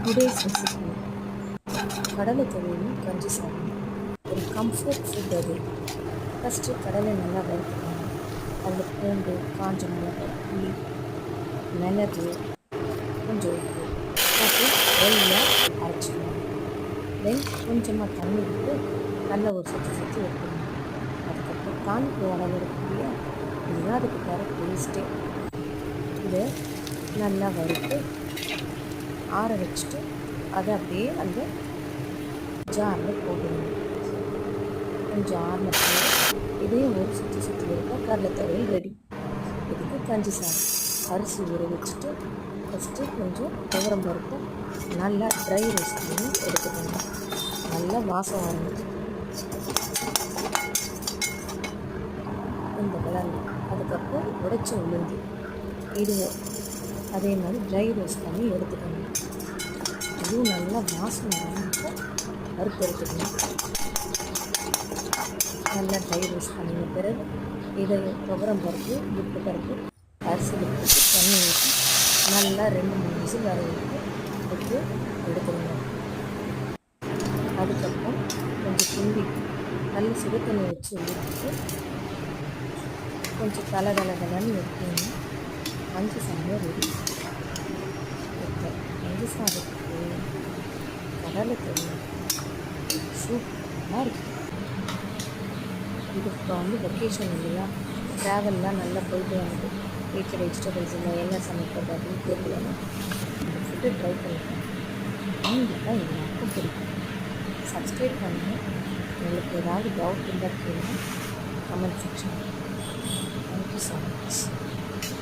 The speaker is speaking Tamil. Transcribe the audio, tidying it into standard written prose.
டுடேஸ் ரெசிபி கடலை துவையலும் கஞ்சி சாதம். ஒரு கம்ஃபர்ட் ஃபுட் அது. ஃபஸ்ட்டு கடலை நல்லா வறுத்துக்கணும். அதில் பூண்டு, காஞ்ச மிளகாய், புளி, மிளகு, கொஞ்சம் உப்பு போட்டு ட்ரையாக அரைச்சிக்கணும். தென் கொஞ்சமாக தண்ணி விட்டு நல்லா ஒரு சுற்றி வைக்கணும். அதுக்கப்புறம் காஞ்சி வடை இருக்கக்கூடிய இதுதான் அதுக்கு தர டேஸ்ட்டே. இதை நல்லா வறுத்து ஆற வச்சுட்டு அதை அப்படியே அந்த ஜாரில் போடணும். கொஞ்சம் ஆறின பிறகு இதையும் ஒரு சுற்றி வைக்க கடலை துவையல் ரெடி. இதுக்கு கஞ்சி சாதம். அரிசி ஊற வச்சுட்டு ஃபஸ்ட்டு கொஞ்சம் துவரம் பருப்பு நல்லா ட்ரை ரோஸ்ட் பண்ணி எடுத்துக்கணும். நல்லா வாசம் வரணும் இந்த கலரில். அதுக்கப்புறம் உடைச்ச உளுந்து இதுவும் அதே மாதிரி ட்ரை ரோஸ்ட் பண்ணி எடுத்துக்கணும். இதுவும் நல்லா வாசம் வரணும் வறுத்து எடுத்துக்கணும். நல்லா ட்ரை ரோஸ்ட் பண்ணின பிறகு இதையும் துவரம் பருப்பு, உப்பு பருப்பு, அரிசி விட்டு தண்ணி ஊற்றி நல்லா 2-3 விசில் வர விட்டு எடுத்துக்கணும். அதுக்கப்புறம் கொஞ்சம் கிண்டி நல்ல சுடு தண்ணி வச்சு ஊற்றிட்டு கொஞ்சம் தலை எடுத்தீங்கன்னா கஞ்சி சாதம் ரெடி. இப்போ கஞ்சி சாதத்துக்கு கடலை துவையல் சூப்பராக இருக்குது. இது இப்போ வெக்கேஷன் இல்லையா, ட்ராவல்லாம் நல்லா போயிட்டு வந்து வீட்டில் வெஜிடபிள்ஸ் இல்லை என்ன சமைக்கிறது அப்படின்னு தெரியலன்னா இந்த ஃபுட்டு ட்ரை பண்ணிட்டேன். கண்டிப்பாக எல்லாருக்கும் பிடிக்கும். சப்ஸ்கிரைப் பண்ணுங்கள். உங்களுக்கு ஏதாவது டவுட் இருந்தால் கேளுங்க comment section. Thank you so much.